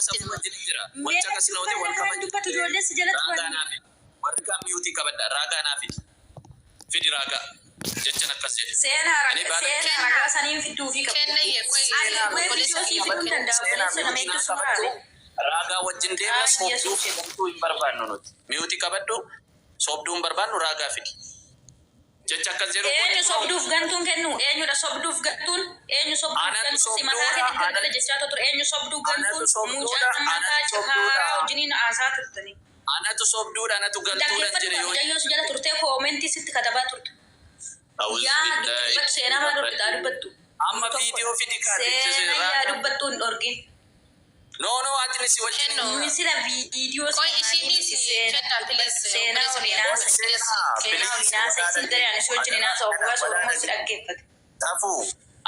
safu wajjin jira. Wacha kasna wajjin wal kabaju. Dubbatu ijoollee si jalatti waan. Warra miyuutii qabadha raagaa naafid. Fidi raagaa. Jechan akkas jedhe. Seena ragaa sanii fidduu fi raagaa wajjin deemna soobduu fi gamtuu hin barbaannu nuti. Miyuutii qabadhu soobduu hin barbaannu raagaa fidi. Jecha akkas jedhu. Eenyu sobduuf gantuun kennu? Eenyudha sobduuf gantuun? Eenyu sobduuf gantuun si mataa keetti galgala jechaa turre? Eenyu sobduu gantuun? Mucaa mataa cahaaraa wajjiniin haasaa turtanii. Anatu sobduudha anatu gantuudha jedhe yoo. Mucayyoo si jala turtee koomentii sitti katabaa turte. Yaa dubbatu seenaa maa dorgitaa dubbattu? Amma viidiyoo fidi kaadhichi seenaa yaa dubbattu hin dhorgin. No, ajni si wajjin. Misila viidiyoo seenaa olinaasa isin daree ani si wajjin inaasa oggaa soorummaa si dhaggeeffate. Taafuu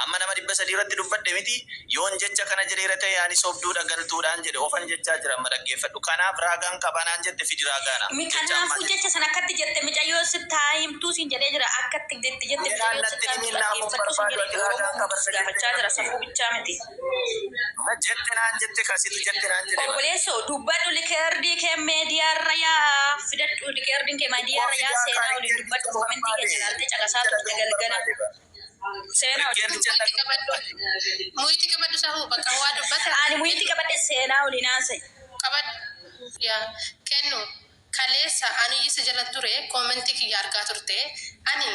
amma nama 300 irratti dubbadde miti yoon jecha kana jedheera ta'e ani sobduudha galtuudhaan jedhe ofan jechaa jira amma dhaggeeffadhu. Kanaaf raagaan qabanaan jette fidi raagaana. Kanaafuu jecha sana akkatti jette mucayyoo si taa'imtuu siin jedhee jira akkatti jette mucayyoo si dhaggeeffadhu siin jedhe Oromoo gaafachaa jira safuu bichaa miti. Jette naan jette kasitu jette naan jedhe. Obboleessoo dubbadhu likeerdii kee meediyaarra yaa fidadhu likeerdiin kee meediyaarra yaa seenaa waliin dubbadhu koomentii keenya ilaaltee caqasaa turte galgala. Seenaa muitii qabadhu sahuu bakka waa dubbata. Ani muitii qabadhe seenaa waliin haasa'e. Qabadhu yaa kennu kaleessa ani isa jala ture koomentii kiyya argaa turte ani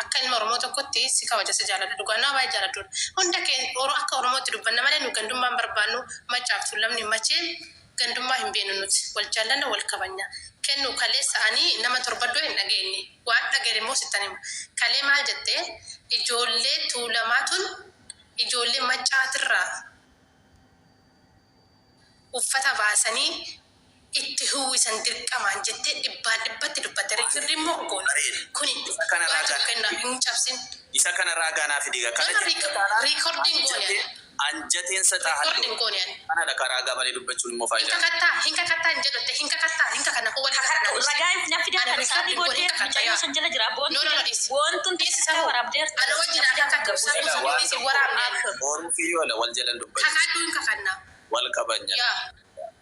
akka ilma Oromoo tokkotti si kabaja si jaaladhu dhugaanaa baay'ee jaaladhu. Hunda kee akka Oromootti dubbanna malee nu gandummaan barbaannu macaaftu lamni machee gandummaa hin beenu nuti wal jaallanna wal kabanya. Kennu kaleessa ani nama torbaddoo hin dhageenye waan dhageenye immoo sittan hima. Kalee maal jettee ijoollee tuulamaatun ijoollee macaatirraa uffata baasanii itti huwwisan dirqamaan jettee dhibbatti dubbatte riikirri immoo goona. Kuni waan kenna hin cabsin. Isa kana raagaanaa fi dhiiga kana riikordiin goonee. Anjateen sataa riikordiin goonee. Kana dhaqaa raagaa malee dubbachuun immoo faayidaa. Hinka kattaa hin jedhatte hinka kana wal kakattaa. Ragaa na fidaa kan isaanii booddee mucayyoo san jala jira boontuun teessisa waraabdeer. Ana wajjin akka kakkabu waraabnee. Boonuu fi yoola wal jalan dubbatu. Kakaduu hinka kannaa. Wal kabanya.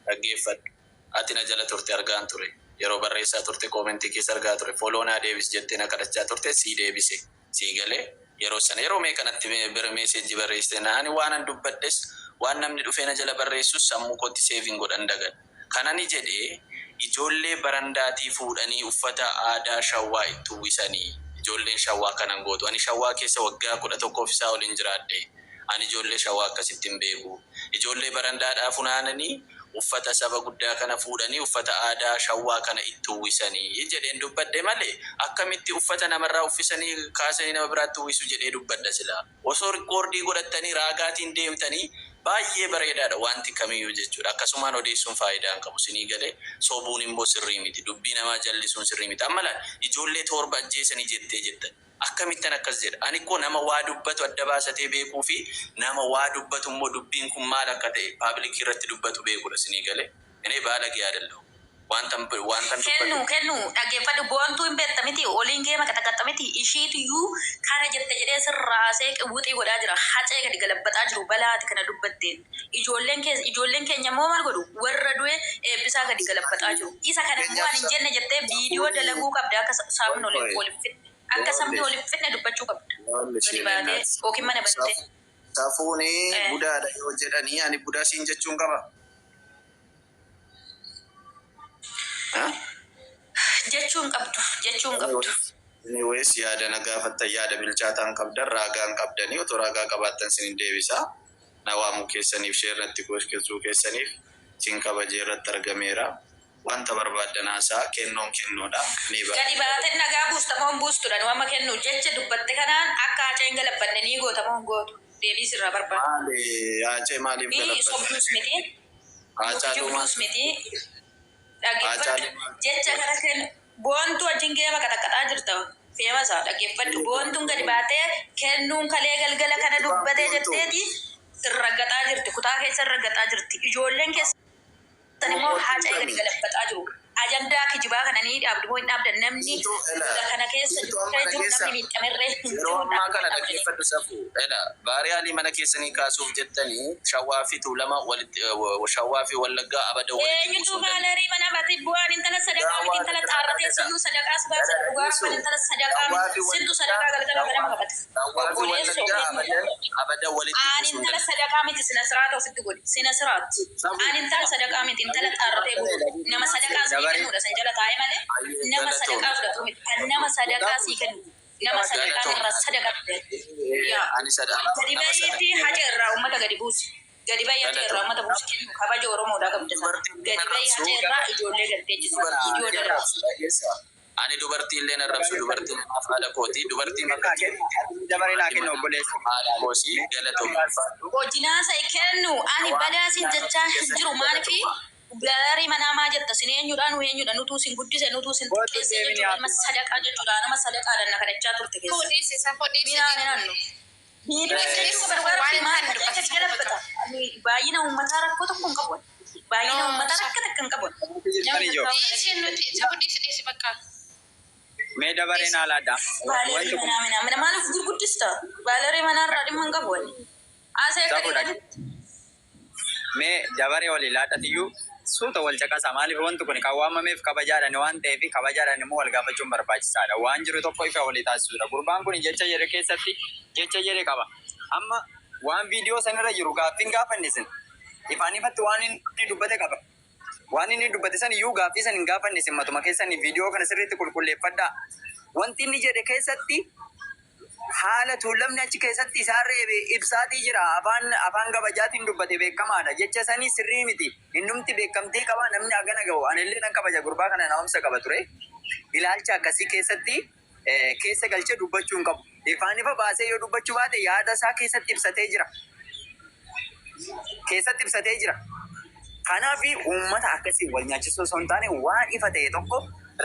Dhaggeeffadhu. Ati na jala turte argaan ture. Yeroo barreessaa turte koomentii keessa argaa ture. Fooloonaa deebis jettee na kadhachaa turte sii deebise. Sii galee yeroo sana yeroo mee kanatti bira meeseejii barreessite naani waanan dubbadhes waan namni dhufee na jala barreessus sammuu kootti seeviin godhan dagan. Kanani jedhee ijoollee barandaatii fuudhanii uffata aadaa shawwaa itti uwwisanii ijoolleen shawwaa kanan gootu. Ani shawwaa keessa waggaa 11 isaa waliin jiraadhe. Ani ijoollee shawwaa akkasitti hin beeku. Ijoollee barandaadhaa funaananii uffata saba guddaa kana fuudhanii uffata aadaa shawwaa kana itti uwwisanii jedheen dubbadde malee akkamitti uffata namarraa uffisanii kaasanii nama biraatti uwwisu jedhee dubbadda sila. Osoo riikoordii godhattanii raagaatiin deemtanii baay'ee bareedaadha wanti kamiyyuu jechuudha. Akkasumaan odeessuun faayidaa hin qabu sinii galee sobuun immoo sirrii miti. Dubbii namaa jallisuun sirrii miti. Amma laal ijoollee torba ajjeesanii jettee jettan. Akkamittan akkas jedha. Ani ko nama waa dubbatu adda baasatee beekuu fi nama waa dubbatu immoo dubbiin kun maal akka ta'e paablikii irratti dubbatu beekudha sinii galee. Inni baalagee yaadallahu. Wantan kennu dhaggeeffadhu boontuu hin beekta miti oliin geema qaxaqaxa miti ishiitiyyuu kana jette jedhee sirraasee qawwuxii godhaa jira hacee gadi galabbataa jiru balaati kana dubbatteen ijoolleen keenya immoo maal godhu warra du'e eebbisaa gadi galabbataa jiru isa kana immoo ani hin jenne jettee viidiyoo dalaguu qabda akka sabni oliif fidne akka sabni oliif fidne dubbachuu qabda gadi baatee yookiin mana bantee. Safuuni budaadha yoo jedhanii ani budaa siin jechuun qaba. Jechuun qabdu. Anyways yaada na gaafattan yaada bilchaataan qabdan raagaan qabdanii otoo raagaa qabaattan sin deebisa. Na waamuu keessaniif sheernatti gochuu keessaniif sin kabajee irratti argameera. Wanta barbaadan haasaa kennoodha. Gadi baatee nagaa buustamoon buustudha nama kennu jecha dubbatte kanaan akka haceen galabbanne ni gootamoon gootu deebii sirraa barbaada. Hacee maaliif galabbanne? Sobduus miti. Hacaaluus miti. Jecha kana kennu boontuu wajjin geema qaxaqaxaa jirta feemasaa dhaggeeffadhu boontuun gadi baatee kennuun kalee galgala kana dubbatee jetteeti raggaxaa jirti kutaa keessa raggaxaa jirti ijoolleen keessan immoo hacee gadi galabbataa jiru ajandaa kijibaa kananii dhaabdu moo hin dhaabdan namni kana keessa jiru namni miidhamerree yeroo ammaa kana dhaggeeffadhu safu baariyaalii mana keessanii kaasuuf jettanii shawaa fi tuulama walitti shawaa fi wallaggaa abada walitti eenyutu gaalarii mana bati bu'aan intala sadaqaa miti intala xaarratee sinuu sadaqaa subaasa dhugaa kan intala sadaqaa sintu sadaqaa galgala ganama qabata shawaa fi wallaggaa abada walitti ani intala sadaqaa miti sina siraata ofitti godhi sina siraatti ani intala sadaqaa miti intala xaarratee nama sadaqaa sii kennuudha san jala taa'e malee nama sadaqaa fudhatu miti kan nama sadaqaa sii kennu nama sadaqaa irraa sadaqaa ani sadaqaa gadi bayyatti haja irraa ummata gadi buusi gadi bayyatti irraa ummata buusi kennu kabaja oromoodhaa qabda gadi bayyi haja irraa ijoollee galtee jiru ijoollee darabsu ani dubartii illee narrabsu dubartiin haadha kooti dubartii makka dabaree naa kennu obboleessu haadha koosii galatoomuu hojinaasa kennu ani badaasin jechaa jiru maalifi gaarii manaamaa jetta sin eenyudhaan nutuu sin guddise nutuu sin xiqqeesse jechuudha nama sadaqaa jechuudha nama sadaqaadhaan na kadhachaa turte keessa baay'ina uummataa rakkoo tokko hin qabu baay'ina uummataa rakka takka hin qabu mee dabaree naa laadhaa baalerii manaa maaliif gurguddista baalerii manaarraa dhimma hin qabu asee kadhii mee dabaree walii laadhatiyyuu suuta wal caqasa maaliif wanti kun kan waamameef kabajaadhaan waan ta'eef kabajaadhaan immoo wal gaafachuun barbaachisaadha waan jiru tokko ifa walii taasisuudha gurbaan kun jecha jedhe keessatti jecha jedhe qaba amma waan viidiyoo sanirra jiru gaaffiin gaafannisin ifaan ifatti waan inni dubbate qaba waan inni dubbate san iyyuu gaaffii san hin gaafannisin matuma keessanii viidiyoo kana sirriitti qulqulleeffadhaa wanti inni jedhe keessatti haala tuulamni achi keessatti isaarree ibsaatii jira afaan kabajaatiin dubbate beekamaadha jecha sanii sirrii miti innumti beekamtii qaba namni agana ga'u anillee nan kabaja gurbaa kana naamsa qaba ture ilaalcha akkasii keessatti keessa galchee dubbachuu hin qabu ifaan ifa baasee yoo dubbachuu baate yaada isaa keessatti ibsatee jira kanaafi uummata akkasii wal nyaachisuu osoo hin taane waan ifa ta'e tokko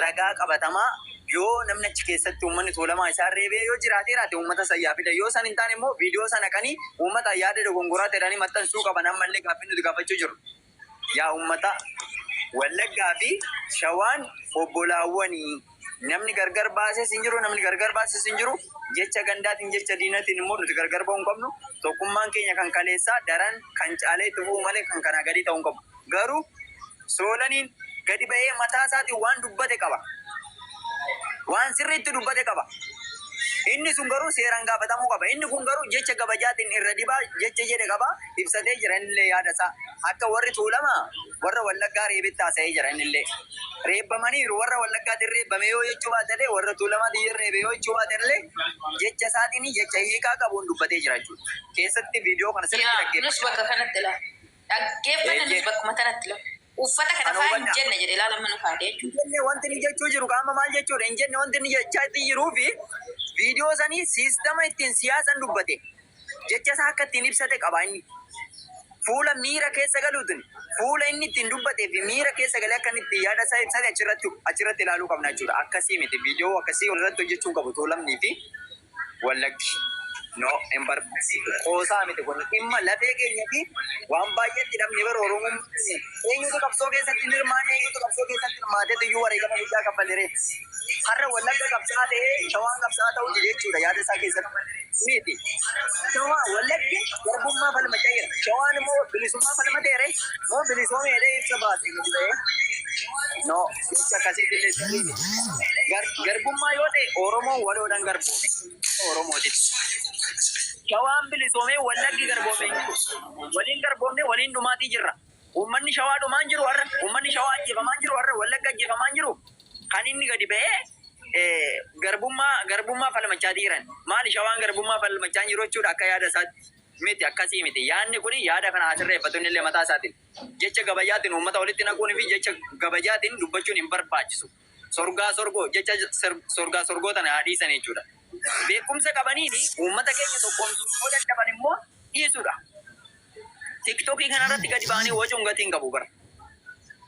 ragaa qabatamaa yoo namni achi keessatti uummanni tuulamaa isaa reebee yoo jiraate uummata sayyaa fida yoo san hin taane immoo viidiyoo sana qanii uummata yaada dogongoraa ta'edhanii maxxansuu qaban ammallee gaaffii nuti gaafachuu jiru yaa uummata wallaggaa fi shawaan obbolaawwanii namni gargar baases hin jiru namni gargar baases hin jiru jecha gandaatiin jecha diinatiin immoo nuti gargar ba'uu hin qabnu tokkummaan keenya kan kaleessaa daran kan caalee itti bu'u malee kan kanaa gadi ta'uu hin qabu garuu soolaniin gadi ba'ee mataa isaatiin waan dubbate qaba waan sirriitti dubbate qaba inni sun garuu seeraan gaafatamuu qaba inni kun garuu jecha kabajaatiin irra dibaa jecha jedhe qaba ibsatee jira innillee yaada isaa akka warri tuulama warra wallaggaa reebitti haasa'ee jira innillee reebbamaniiru warra wallaggaatiin reebbame yoo jechuu baatellee warra tuulamaatiin reebe yoo jechuu baatellee jecha isaatiin jecha hiikaa qabuun dubbatee jira jechuudha keessatti viidiyoo kana sirriitti nus bakka kanatti dhaggeeffatanis bakkuma kanatti uffata kana fa'aa hin jenne jedhe ilaala mana kaadee jechuudha. Wanti inni jechuu jiru qaama maal jechuudha hin jenne wanti inni jechaa jiruu fi viidiyoo sanii siistama ittiin siyaasan dubbate jecha isaa akka ittiin ibsate qaba inni fuula miira keessa galuutin fuula inni ittiin dubbatee fi miira keessa galee akka inni ittiin yaada isaa ibsate achirratti ilaaluu qabna jechuudha akkasii miti viidiyoo akkasii walirratti hojjechuu qabu tuulamnii fi wallaggi. No, en qoosaa miti kun dhimma lafee keenya fi waan baay'eetti dhabne bara Oromoon eenyutu qabsoo keessatti hirmaanee eenyutu qabsoo keessatti hirmaateetu iyyuu wareegama guddaa kaffaleere. Har'a wallagga qabsaa ta'ee shawaan qabsaa ta'uu jechuudha yaada isaa keessatti miti. Shawaa wallaggi garbummaa falmachaa jira. Shawaan immoo bilisummaa falmateere moo bilisoomee jedhee ibsa baase jedhee no jecha akkasitti illee garbummaa yoo ta'e Oromoon waloodhaan garboome Oromootitti. Shawaan bilisoomee wallaggi garboomee waliin garboomne waliin dhumaatii jirra. Uummanni shawaa dhumaan jiru har'a uummanni shawaa ajjeefamaa jiru har'a wallagga ajjeefamaa jiru kan inni gadi ba'ee garbummaa falmachaa jiran maali shawaan garbummaa falmachaa jiru jechuudha akka yaada isaatti miti akkasii miti yaadni kun yaada kana asirreeffatu inni illee mataa isaatiin jecha kabajaatiin uummata walitti naquun fi jecha kabajaatiin dubbachuun hin barbaachisu jecha sorgaa sorgoota na dhiisan jechuudha. Beekumsa qabaniini uummata keenya tokkoomsuu dadhaban immoo dhiisuudha. TikTokii kanarratti gadi ba'anii wacuun gatiin qabu bara.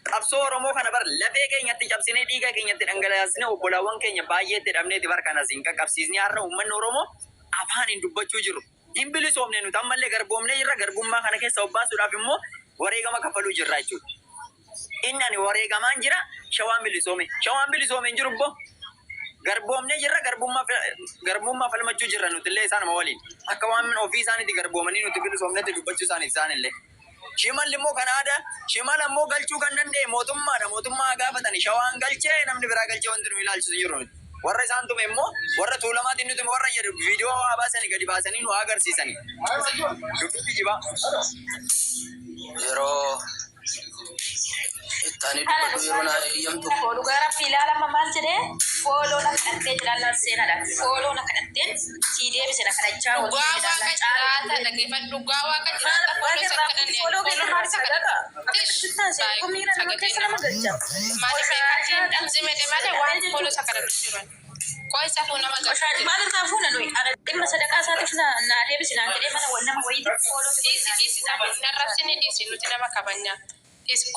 Qabsoo Oromoo kana bara lafee keenyatti cabsinee dhiiga keenyatti dhangalaasnee obbolaawwan keenya baay'eetti dhabneeti bara kanas hin qaqqabsiisnee har'a uummanni Oromoo afaaniin dubbachuu jiru. Hin bilisoomne nuti ammallee garboomnee jirra garbummaa kana keessa obbaasuudhaaf immoo wareegama kaffaluu jirra jechuudha. Inni wareegamaan jira shawaan bilisoome hin jiru boo. Garboomnee jirra garbummaa falmachuu jirra nuti illee isaan waliin. Akka waan ofii isaaniitti garboomanii nuti bilisoomnetti dubbachuu isaaniif isaan illee. Shimalli immoo kan aadaa shimala immoo galchuu kan danda'e mootummaadha. Mootummaa gaafatanii shawaan galchee namni biraa galchee wanti nu ilaalchisu jiru nuti. Warra isaan tume immoo warra tuulamaatiin nuti warra jedhu viidiyoo haa baasanii gadi baasanii nu agarsiisanii. Dubbitti jibaa. Yeroo ittaanii dubbatu yeroo naa eeyyamtu. Fooluu gara fiilaa lama maal jedhee fooloo na kadhattee jiraannaan seenadha. Fooloo na kadhatteen sii deebise na kadhachaa wal Dhugaa waaqa jiraata dhaggeeffadhu. Dhugaa waaqa jiraata. Fooloo isa kadhannee. fooloo keessa maal isa kadhata? Kumiira nama keessa nama galcha. Maaliif beekatiin dhabzimedhe malee waan fooloo isa kadhatu jiran. Koo isa fuun nama galcha. Maal irraa fuuna nuyi? Dhimma sadaqaa isaatiif na deebisi naan jedhee mana wal nama wayii fooloo Dhiisi narrabsini dhiisi nuti nama kabanya.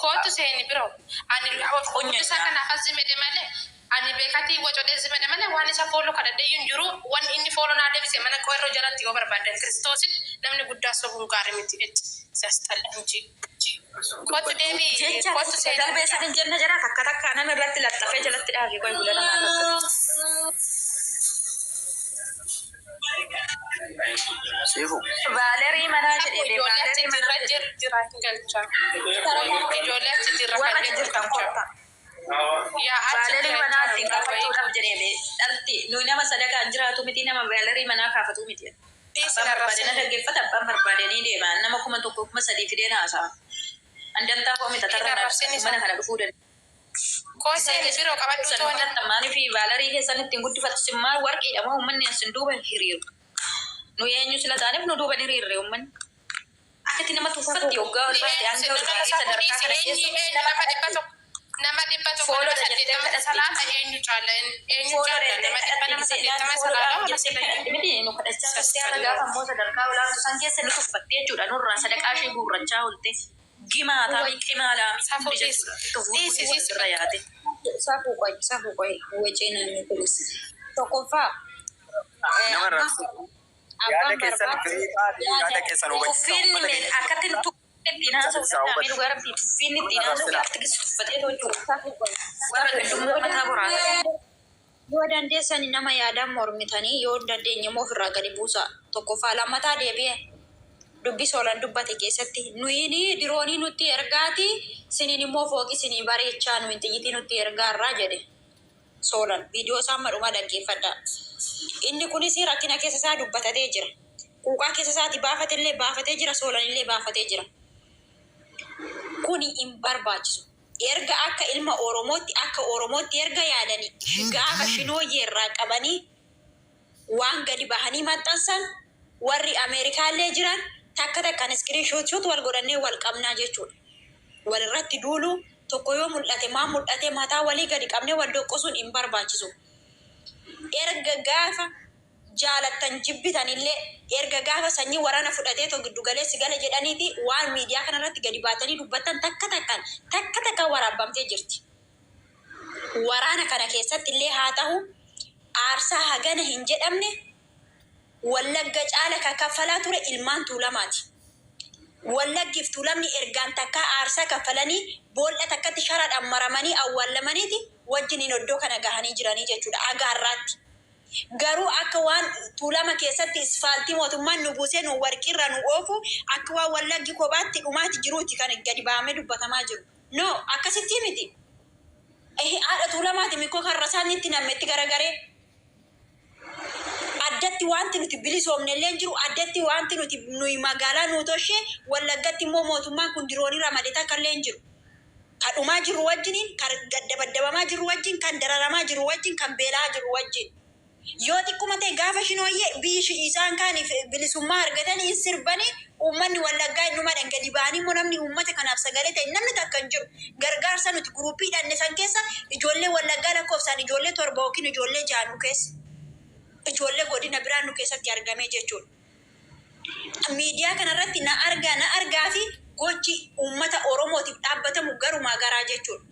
Kootu seeni biroo. Ani isa kanaaf as zimedhe malee. Ani beekatii wacoodee zimedhe malee waan isa fooloo kadhadhee hin jiru. Waan inni fooloo naa deebise mana koo irra jalatti yoo barbaadan Kiristoosin namni guddaa sobuun gaarii miti jechi. Sasxalla inji. Kootu deebii. jecha Kootu seeni. galbee san hin jenne jira takka takka nama irratti laxxafee jalatti dhaabee qoy gula namaa Siifu. Vaalerii manaa jedhee Ijoollee achi Vaalerii manaa jirra jira galcha. Ijoollee achi jirra warra kan jirtan galcha. koppa. Yaa achi Vaalerii manaa ittiin galcha. kaafachuudhaaf jedhee dhalti nuyi nama sadaqaa hin jiraatu miti nama vaalerii manaa kaafatu miti. Dhiisi Abbaan barbaade na narrabsini. dhaggeeffata abbaan barbaade ni deema nama 1,000 fidee na haasa'a. Andantaa koomita tarra mana kana dhufuu danda'a. Koo seeni biroo qabadhu tooni. Maanii fi vaalerii keessan ittiin guddifatu simmaan warqiidha moo uummanni asin duuba hiriiru. Nu eenyu sila taaneef nu duuba hiriirre uummanni. Akkatti nama tuffatti hoggaa ol baate hanga ol baate sadarkaa kana keessa nama dhibba tokko nama 80 salaata eenyu caala eenyu caala nama dhibba nama 80 salaata miti nu kadhachaa turtee haala gaafa immoo sadarkaa olaantu san keessa nu tuffattee jechuudha nurraa sadaqaa ishee guurrachaa oolte gimaata qimaa laamii jechuudha yaate. Safuu qoy wajjin namni kunis tokkoffaa Nama raabsu. Yaada keessan firiidhaa fi yaada keessan Uffiinni akkatti ittiin haasa'uudhaan namni dhugaa rabbii uffiinni ittiin haasa'uudhaan akkatti tuffatee tolchuudha. Warra gaddummoo mataa boraata. yoo dandeessan nama yaadaan mormitanii yoo dandeenye immoo ofirraa gadi buusa. Tokkoffaa lammataa deebi'e dubbisa oolan dubbate keessatti nuyini diroonii nutti ergaati siniin immoo fooqi sinii bareechaa nuyi xiyyitii nutti ergaarraa jedhe. Soolan viidiyoo isaa madhuma dhaggeeffadha. Inni kunis rakkina keessa isaa dubbatatee jira. Quuqaa keessa isaati baafatee jira. Soolan illee baafatee jira. Kuni hin barbaachisu. Erga akka ilma Oromootti erga yaadanii gaafa shinooyyee irraa qabanii waan gadi bahanii maxxansan warri Ameerikaallee jiran takkan iskiriinshoot wal godhannee wal qabnaa jechuudha. Walirratti duulu tokko yoo mul'ate mataa walii gadi qabnee wal doqqosuun hin barbaachisu. Erga gaafa jaalattan jibbitanillee erga gaafa sanyii waraana fudhatee giddu galeessi gala jedhaniiti waan miidiyaa kanarratti gadi baatanii dubbatan takka waraabamtee jirti. Waraana kana keessatti illee haa ta'u aarsaa hagana hin jedhamne Wallagga caala kaffalaa ture ilmaan Tuulamaati. Wallaggiif Tuulamni ergaan takka aarsaa kaffalanii boolla takkatti sharaadhaan maramanii awwaalamaniiti wajjiniin iddoo kana gahanii jiranii jechuudha agaarraatti. Garuu akka waan Tuulama keessatti isfaaltii mootummaan nu buusee nu warqirra nu oofu akka waan Wallaggi kophaatti dhumaati jiruuti kan gadi bahamee dubbatamaa jiru. No akkasitti miti. Haadha Tuulamaati mikoo karra isaaniitti namatti garagaree. Addatti wanti nuti bilisoomne illee jiru addatti wanti nuyi magaalaa nuutoshee Wallaggatti immoo mootummaan kun diroonii ramadeta kan illee jiru. Kan dhumaa jiru wajjiniin kan dabadabamaa jiru wajjin kan dararamaa jiru wajjin kan beelaa jiru wajjin. Yoo xiqquma ta'e gaafa shinooyyee biyyi isaan kaaniif bilisummaa argatanii sirbanii uummanni Wallaggaa innumadhaan gadi ba'anii immoo namni uummata kanaaf sagalee ta'e namni takka hin jiru. Gargaarsa nuti guruuppiidhaan san keessa ijoollee Wallaggaa lakkoofsaan ijoollee 7 yookiin ijoollee 6 nu keessa. Ijoollee godina biraan nu keessatti argamee jechuudha. Miidiyaa kanarratti na argaa fi gochi uummata Oromootiif dhaabbatamu garumaa garaa jechuudha.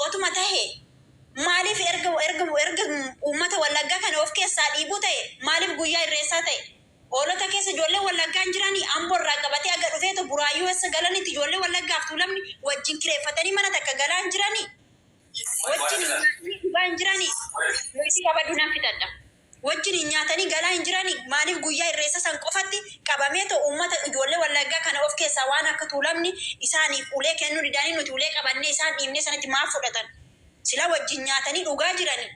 Otuma tahee maaliif erga uummata Wallaggaa kana of keessaa dhiibuu ta'e maaliif guyyaa irreessaa ta'e Oolota keessa ijoollee wallaggaan jiranii amborraa qabatee aga dhufeetu buraayyuu eessa galanitti ijoollee wallaggaaf tuulamni wajjin kireeffatanii mana takka galaan jiranii. Wajjin dhugaan jiranii. Wayiti qabaduu nan fitadha. Wajjin nyaatanii galaa hin jiranii maaliif guyyaa irreessa san qofatti qabamee ta'u uummata ijoollee wallaggaa kana of keessaa waan akka tuulamni isaaniif ulee kennuu didanii nuti ulee qabannee isaan dhiibnee sanatti maaf fudhatan. Sila wajjin nyaatanii dhugaa jiranii.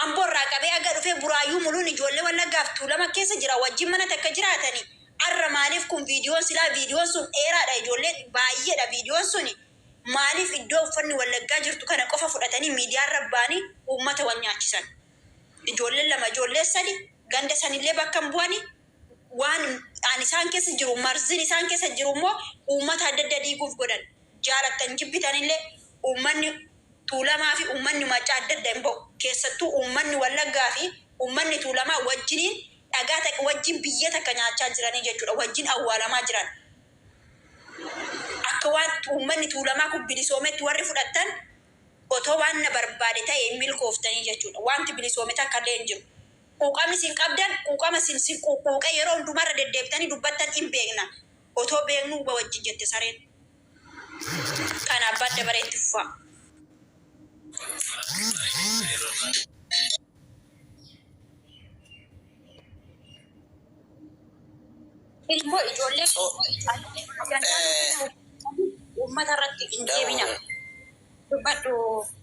Amborraa qabee aga dhufee buraayyuu muluun ijoollee wallaggaaf tuulama keessa jira wajjin mana takka jiraatanii. Arra maaliif kun viidiyoon silaa viidiyoon sun dheeraadha ijoollee baay'eedha viidiyoon suni. Maaliif iddoo uffanni wallaggaa jirtu kana qofa fudhatanii miidiyaan rabbaanii uummata wal nyaachisan. Ijoolleen lama ijoollee sadi ganda sanillee bakka hin bu'anii waan aan isaan keessa jiru marzin isaan keessa jiru immoo uummata adda adda diiguuf godhan. Jaalattan jibbitanillee uummanni tuulamaa fi uummanni macaa adda adda hin ba'u. Keessattuu uummanni wallaggaa fi uummanni tuulamaa wajjiniin dhagaa takka wajjin biyya takka nyaachaa jiranii jechuudha. Wajjin awwaalamaa jiran. Akka waan uummanni tuulamaa kun bilisoometti warri fudhatan otoo waan na barbaade ta'e milkooftanii jechuudha. Wanti bilisoome takka illee hin jiru. Quuqamni isin qabdan quuqama isin quuqee yeroo hundumarra deddeebitanii dubbattan hin beekna. Otoo beeknuu wajjin jette sareen. Kanaaf badda bareetti fufaa. Ilmoo ijoollee uummata irratti hin deebina.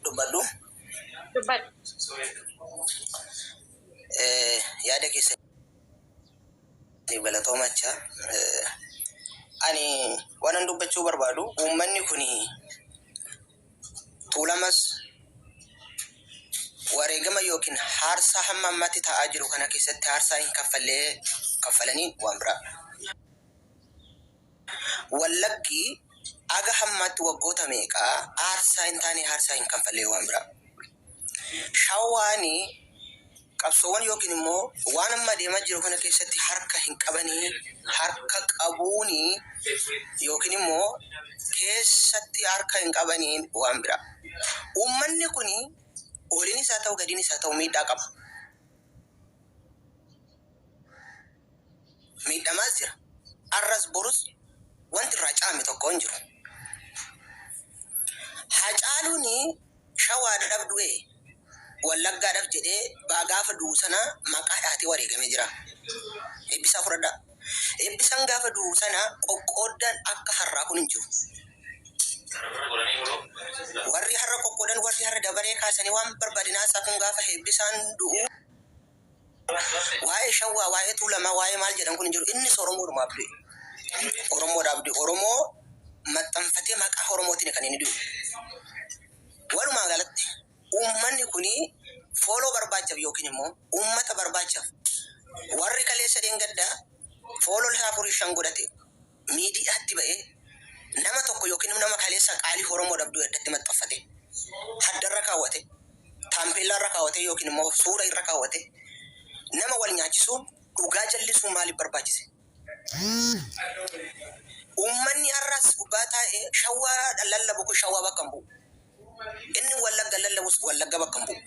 Dubbadhu. Yaada keessa galatoomachaa. Ani waan dubbachuu barbaadu uummanni kuni tuulamas wareegama yookiin haarsaa hamma ammatti ta'aa jiru kana keessatti haarsaa hin kaffalanii waan biraa. Wallaggi aga hammatti waggoota meeqaa haarsaa hin taane haarsaa hin kaffallee waan biraa. Shawaani qabsoowwan yookiin immoo waan amma deemaa jiru kana keessatti harka hin qabanii harka qabuuni yookiin immoo keessatti harka hin qabanii waan biraa. Uummanni kuni oliin isaa ta'u gadiin isaa ta'u miidhaa qaba. Miidhamaa jira. Arras borus wanti irraa caame tokko hin jiru. Hacaaluuni shawaadhaaf du'e wallaggaadhaaf jedhee gaafa du'u sana maqaadhaatii wareegamee jira. Eebbisaa fudhadhaa. Eebbisaan gaafa du'u sana qoqqooddaan akka har'aa kun hin jiru. Warri har'a qoqqoodan warri har'a dabaree kaasanii waan barbaadinaasaa kun gaafa eebbisaan du'u waa'ee shawwaa waa'ee tuulamaa waa'ee maal jedhan kun hin jiru. Innis Oromoodhumaaf du'e. Oromoodhaaf du'e. Oromoo maxxanfatee maqaa Oromootiin kan inni du'u. Walumaa galatti uummanni kuni fooloo barbaachaaf yookiin immoo uummata barbaachaaf warri kaleessa dheengaddaa fooloo isaa 4-5 godhate miidiyaatti ba'ee nama tokko yookiin nama kaleessa qaalii Oromoodhaaf du'e addatti maxxanfate haddarra kaawwate taampeellaarra kaawwate yookiin immoo suura irra kaawwate nama wal nyaachisuu dhugaa jallisuu maaliif barbaachise? Uummanni har'as gubbaa taa'ee shawwaa lallabu kun shawwaa bakka hin bu'u. Inni wallagga lallabus wallagga bakka hin bu'u.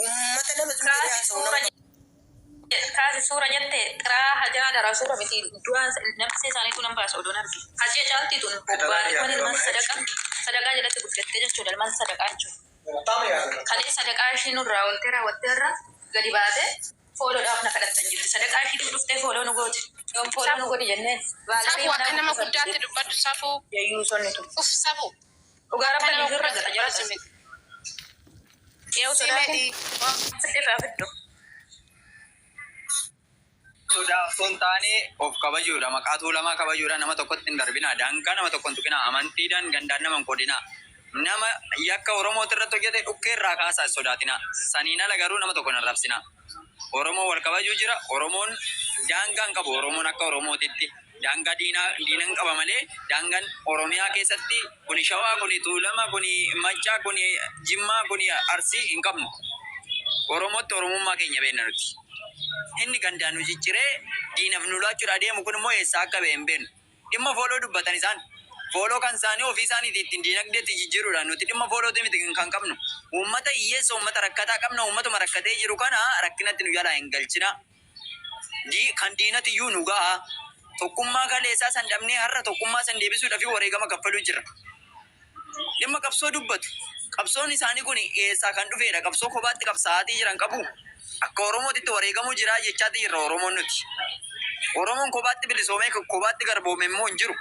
Uummata nama zumbirii haasa'u nama kaasi suura jette xiraa hajaa daraa suura miti du'aa nafsee isaaniitu nan baasa odoon argi. Hajii caaltii tun bobbaatee kun ilmaan sadaqaa jalatti guddattee jechuudha ilmaan sadaqaa jechuudha. Kalee sadaqaa ishii nurraa oltee raawwattee irra gadi baatee fooloodhaaf na kadhattan jirti. Sadaqaa ishii dhuftee fooloo nu gooti. Yoon fooloo nu gooti jenneen. Safuu akka nama guddaatti dubbadhu safuu. Yayyuu sonni tun. Uf safuu. Dhugaa rabban irra gata jara simiti. Eewu sodaati. Fidde faa fiddu. Sudah sultani of kabajuudha maqaa tuulamaa kabajuudha nama tokkotti hin darbina daangaa nama tokko hin tuqina amantiidhaan gandaan nama hin qoodina nama yakka Oromooti irratti hojjete dhukkee irraa kaasaa sodaatina saniin ala garuu nama tokko hin arrabsina. Oromoo wal kabajuu jira. Oromoon daangaa hin qabu. Oromoon akka Oromootitti daangaa diinan qaba malee daangaan Oromiyaa keessatti kuni Shawaa kuni Tuulama kuni Maccaa kuni Jimmaa kuni Arsii hin qabnu. Oromootti Oromummaa keenya beekna nuti. Inni gandaan nu cicciree diinaf nu laachuudha deemu kun immoo eessaa akka ba'e hin beeknu. Dhimma fooloo dubbatan isaan Follow kan isaanii ofii isaaniitii ittiin diinagdeetti jijjiiruudhaan nuti dhimma follow miti kan qabnu. Uummata hiyyeessa uummata rakkataa qabna uummatuma rakkatee jiru kana rakkinatti nu jalaa hin galchina. Kan diinati iyyuu nu ga'a. Tokkummaa kaleessaa san dhabnee har'a tokkummaa san deebisuudhaaf wareegama kaffaluu jira. Dhimma qabsoo dubbatu. Qabsoon isaanii kun eessaa kan dhufedha. Qabsoo kophaatti qabsaa'aatii jiran qabu. Akka Oromootitti wareegamuu jira jechaati jirra Oromoon nuti. Oromoon kophaatti bilisoomee kophaatti garboome immoo hin jiru.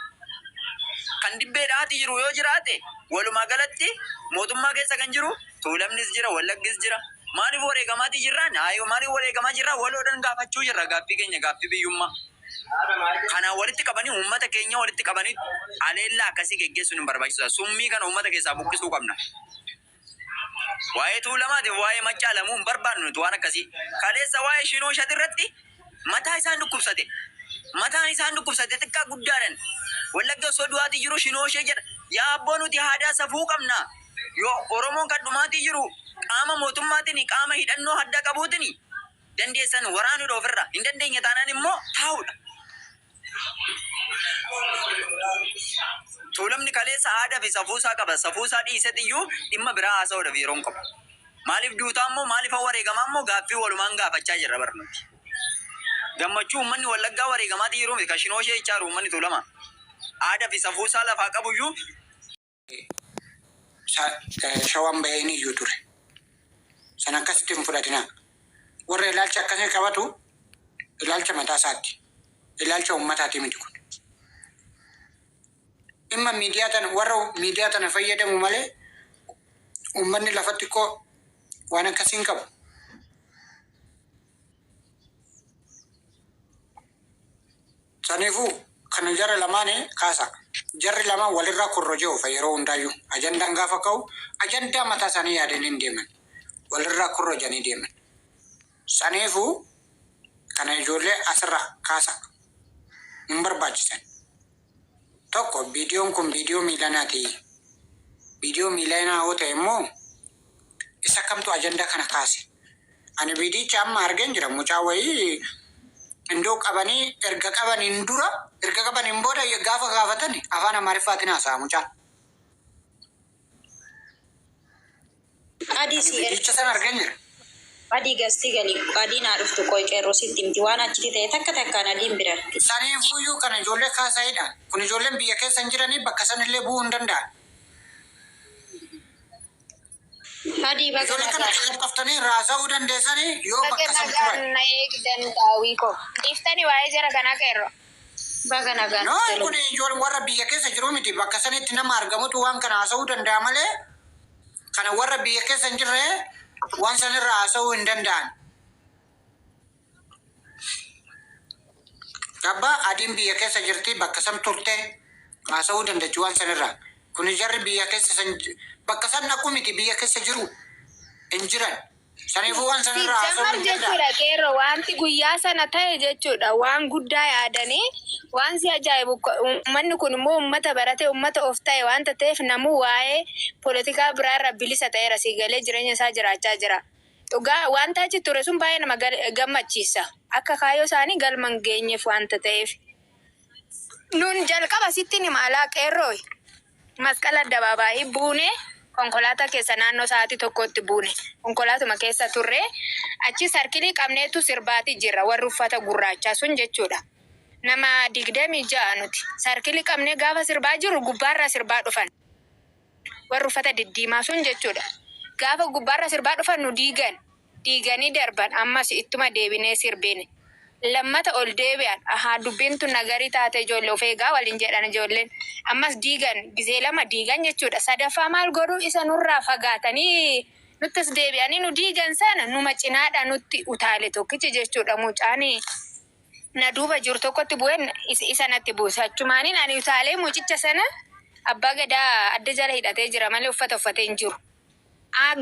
Kan dibbeedhaati jiru yoo jiraate walumaa galatti mootummaa keessa kan jiru Tuulamnis jira Wallaggis jira. Maaliif wareegamaati jirraan? Maaliif wareegamaa jirraa? Waloodhaan gaafachuu jirra gaaffii keenya gaaffii biyyummaa. Kana walitti qabanii uummata keenya walitti qabanii aleellaa akkasii geggeessuun hin barbaachisa. Summii kana uummata keessaa buqqisuu qabna. Waa'ee Tuulamaatiif waa'ee Maccaalamuu hin barbaannu nuti waan akkasii. Kaleessa waa'ee Shinoo Shatirratti mataa isaan dhukkubsate. Mataan isaan dhukkubsate xiqqaa guddaadhaan. Wallagga osoo du'aatii jiru Shinoo Shee jedha. Yaa abboo nuti haadaa safuu qabna. Yoo Oromoon kan dhumaatii jiru qaama mootummaatiin qaama hidhannoo adda qabuutiin dandeessan waraanuudha ofirra. Hin dandeenye taanaan immoo taa'uudha. Tuulamni kaleessa aadaa fi safuusaa qaba. Safuusaa dhiisetti iyyuu dhimma biraa haasa'uudhaaf yeroo hin qabu. Maaliif duutaa immoo maaliif wareegamaa immoo gaaffii walumaan gaafachaa jirra barnooti. Gammachuu uummanni Wallaggaa wareegamaatii yeroo miti kan Shinoo Shee jechaa jiru uummanni Tuulama. Aadaa fi safuusaa lafaa qabu iyyuu shawaan baheen iyyuu ture. San akkasitti hin fudhatina. Warra ilaalcha akkasii qabatu ilaalcha mataa isaatti. Ilaalcha uummataati miti kun. Dhimma miidiyaa tana warra miidiyaa tana fayyadamu malee uummanni lafatti koo waan akkasii hin qabu. Saniifuu kana jara lamaanii kaasa. Jarri lamaan walirraa korrojoo fa yeroo hundaayyuu ajandaan gaafa ka'u ajandaa mataa isaanii yaadanii hin deeman. Walirraa korrojanii deeman. Saniifuu kana ijoollee asirraa kaasa. Hin barbaachisan. Tokko viidiyoon kun viidiyoo miilanaati. Viidiyoo miilanaa yoo ta'e immoo isa kamtu ajandaa kana kaase. Ani viidiyicha amma argeen jira mucaa wayii indoo qabanii erga qabaniin dura erga qabaniin booda gaafa gaafatan afaan Amaariffaatiin haasa'a mucaan. Viidiyicha sana argeen jira. Adii gastii galii adii naa dhuftu qoy qeerroo sitti miti waan achi ta'e takka takkaan adiin bira. Saniifuyyuu kana ijoollee kaasaa'idha. Kun ijoolleen biyya keessa hin jiranii bakka sanillee bu'uu hin danda'an. Adii bakka Ijoollee kana qaqqabtanii raasa'uu dandeessanii yoo bakka san turan. Na eegdan daawwii koo. Iftani waa'ee jara kanaa qeerroo. Baga nagaan. No, kun ijoollee warra biyya keessa jiru miti bakka sanitti nama argamutu waan kana haasa'uu danda'a malee kana warra biyya keessa hin jirre waan sanirra haasa'uu hin danda'an. Abbaa adiin biyya keessa jirti bakka san turte haasa'uu dandachi waan sanirra. Kun jarri biyya keessa san bakka san naqu miti biyya keessa jiru hin jiran. Saniifuu waan sanirra haasa'uu hin danda'an. Jechuudha qeerroo wanti guyyaa sana ta'e jechuudha waan guddaa yaadanii waan si ajaa'ibu uummanni kun immoo uummata barate uummata of ta'e wanta ta'eef namuu waa'ee poolitikaa biraarra bilisa ta'eera si galee jireenya isaa jiraachaa jira. Dhugaa wanta achi ture sun baay'ee nama gammachiisa. Akka kaayyoo isaanii galma hin geenyeef wanta ta'eef. Nun jalqaba sitti ni maalaa qeerroo masqala addabaabaayii buune konkolaataa keessa naannoo sa'aatii tokkotti buune konkolaatuma keessa turre achi sarkilii qabneetu sirbaati jirra warri uffata gurraachaa sun jechuudha. Nama 26 nuti sarkilii qabnee gaafa sirbaa jiru gubbaarra sirbaa dhufan warri uffata diddiimaa sun jechuudha. Gaafa gubbaarra sirbaa dhufan nu diiganii darban ammas ittuma deebinee sirbiine. Lammata ol deebi'an dubbiin tun nagarii taate ijoollee of eegaa waliin jedhan ijoolleen ammas diigan gizee lama diigan jechuudha. Sadaffaa maal godhuu isa nurraa fagaatanii nuttis deebi'anii nu diigan sana numa cinaadha nutti utaale tokkichi jechuudha mucaanii. Na duuba jiru tokkotti bu'een isa natti buusa achumaaniin ani utaalee mucicha sana abbaa gadaa adda jala hidhatee jira malee uffata uffatee hin jiru.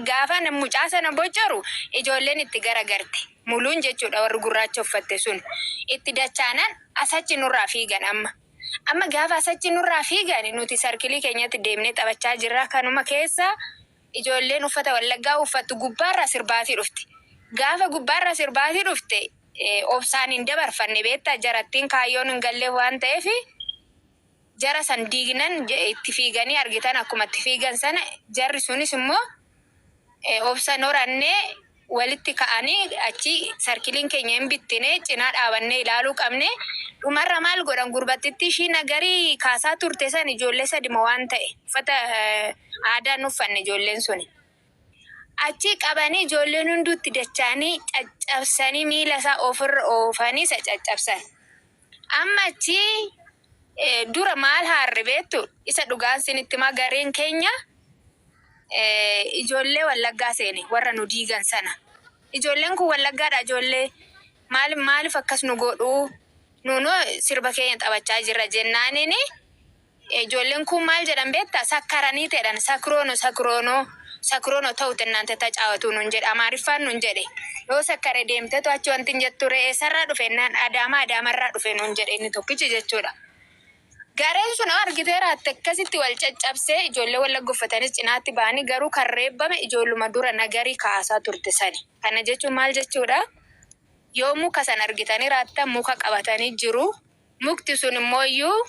Gaafa mucaa sana bocoru ijoolleen itti garagarte muluun jechuudha warri gurraacha uffatte sun itti dachaanan asachi nurraa fiigan amma gaafa asachi nurraa fiigan nuti sarkilii keenyatti deemnee taphachaa jirra kanuma keessa ijoolleen uffata Wallaggaa uffattu gubbaarra sirbaatii dhufte gaafa gubbaarra sirbaatii dhufte obsaan hin dabarfanne beektaa jarattiin kaayyoon hin galle waan ta'eef jara san diignan itti fiiganii argitan akkuma itti fiigan sana jarri sunis immoo obsan horannee walitti ka'anii achi sarkiliin keenya hin bittine cinaa dhaabannee ilaaluu qabne dhumarra maal godhan gurbattitti ishii nagarii kaasaa turte san ijoollee sadima waan ta'e uffata aadaan uffanne ijoolleen suni achi qabanii ijoolleen hunduutti dachaanii caccabsanii miila isaa ofirra oofanii isa caccabsan amma achi dura maal harribeettu isa dhugaan sinitti magariin keenya ijoollee Wallaggaa seene warra nu diigan sana ijoolleen kun Wallaggaadha ijoollee maaliif akkas nu godhu nuno sirba keenya taphachaa jirra jennaaniin ijoolleen kun maal jedhan beektaa sakkaranii ta'edhan sakiroono ta'u tennaante tacaawatu nun jedhe amaariffaan nun jedhe yoo sakkare deemtetu achi wanti hin jettu re'ee sarraa dhufe naan adaamarraa dhufe nun jedhe inni tokkichi jechuudha. Gareen sun argiteera akkasitti wal caccabsee ijoollee Wallagga uffatanis cinaatti ba'anii garuu kan reebbame ijoolluma dura nagarii kaasaa turte sani. Kana jechuun maal jechuudha? Yoo muka san argitanii raattan muka qabatanii jiru. Mukti sun immoo iyyuu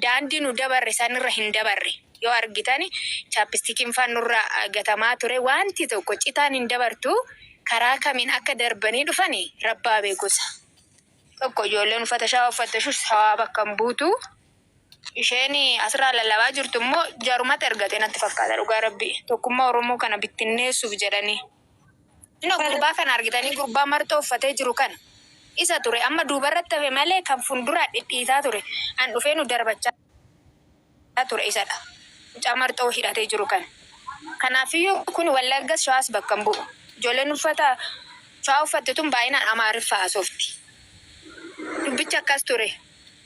daandii nu dabarre sanirra hin dabarre. Yoo argitanii chaappistikiin fannurra gatamaa ture wanti tokko citaan hin dabartu karaa kamiin akka darbanii dhufanii rabbaa beekusa. Tokko ijoolleen uffata shawaa uffatte shawaa bakka hin buutu. Isheen asirraa lallabaa jirtu immoo jarumatti ergate natti fakkaata dhugaa rabbii tokkummaa Oromoo kana bittinneessuuf jedhanii. Gurbaa kana argitanii gurbaa marxoo uffatee jiru kana isa ture amma duubarratti hafe malee kan fuulduraa dhidhiitaa ture an dhufee nu darbachaa ture isadha. Mucaa marxoo hidhatee jiru kana. Kanaafiyyuu kun Wallaggas shawaas bakka hin bu'u. Ijoolleen uffata shawaa uffatte tun baay'inaan Amaariffaa haasofti. Dubbichi akkas ture.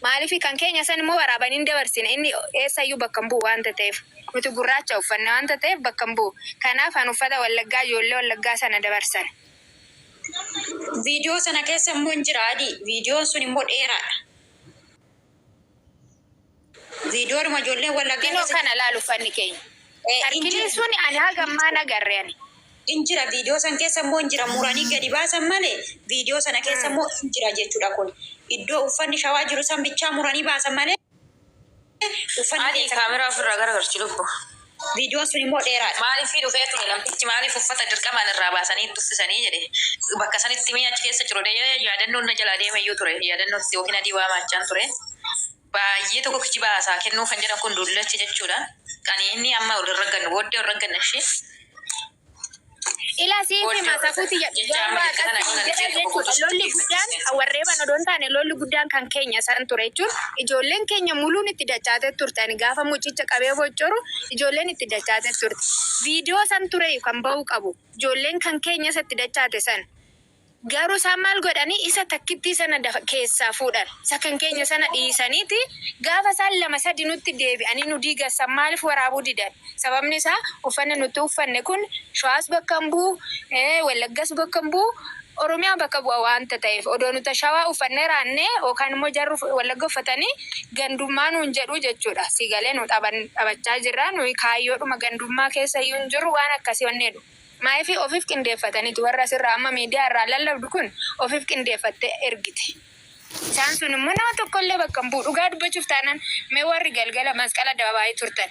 Maaliif kan keenya san immoo waraabanii hin dabarsine inni eessayyuu bakka hin bu'u waanta ta'eef nuti gurraacha uffanne waanta ta'eef bakka hin bu'u. Kanaaf an uffata Wallaggaa ijoollee Wallaggaa sana dabarsan. Viidiyoo sana keessa immoo hin jira adii. Viidiyoon sun immoo dheeraadha. Viidiyoon ijoolleen Wallaggaa Dinoo kana laalu uffanni keenya. Harkilii sun ani hagammaan agarre ani. Injira viidiyoo san keessa immoo injira muranii gadi baasan malee viidiyoo sana keessa immoo injira jechuudha kun. Iddoo uffanni shawaa jiru san bichaa muranii baasan malee uffanni kaameraa ofirraa garagarchi lubbu. Viidiyoon sun immoo dheeraadha. Maaliif dhufee ture lamtichi maaliif uffata dirqamaan irraa baasanii tuffisanii jedhe bakka sanitti mi'a achi keessa jiru yaadannoon na jalaa deemayyuu ture yaadannootti yookiin adii waa maachaan ture. Baay'ee tokko kichi baasaa kennuu kan jedhan kun dullachi jechuudha. Qaniinni amma walirra gannu booddee walirra ganna ishee. Ila siifi masafuuti lolli guddaan warreeban odoon taane lolli guddaan kan keenya san ture jechuun ijoolleen keenya muluun itti dachaatee turtan gaafa mucicha qabee bocoru ijoolleen itti dachaatee turte. Viidiyoo san ture kan ba'uu qabu ijoolleen kan keenya isatti dachaate san. Garuu isaan maal godhanii isa takkittii sana keessaa fuudhan. Isa kan keenya sana dhiisaniiti gaafa isaan 2-3 nutti deebi'anii nu diigassan maaliif waraabuu didan? Sababni isaa uffanni nuti uffanne kun shawaas bakka hin bu'u, Wallaggas bakka hin bu'u, Oromiyaa bakka bu'a waanta ta'eef odoo nuti shawaa uffannee raannee yookaan immoo jarri Wallagga uffatanii gandummaa nuun jedhu jechuudha. Sigalee nu taphachaa jirra nuyi kaayyoodhuma gandummaa keessa iyyuu hin jirru waan akkasii wanneedhu. Maayifi ofiif qindeeffataniitu warra asirraa amma miidiyaa irraa lallabdu kun ofiif qindeeffattee ergite. Isaan sun immoo nama tokkollee bakka hin bu'u dhugaa dubbachuuf taanaan mee warri galgala masqala dababaayii turtan.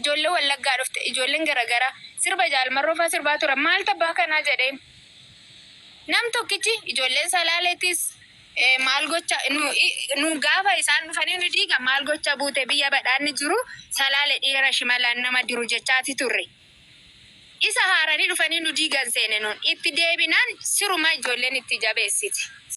Ijoollee Wallaggaa dhufte ijoolleen garaagaraa sirba jaalmarroo fa'aa sirbaa turan maal tabbaa kanaa jedheen. Nam tokkichi ijoolleen salaaleetis maal gocha nu gaafa isaan dhufanii nu diiga maal gocha buute biyya badhaanni jiru salaale dhiira shimalaan nama diru jechaati turre. Isa haaranii dhufanii nu diigan seene nuun itti deebinaan siruma ijoolleen itti jabeessiti.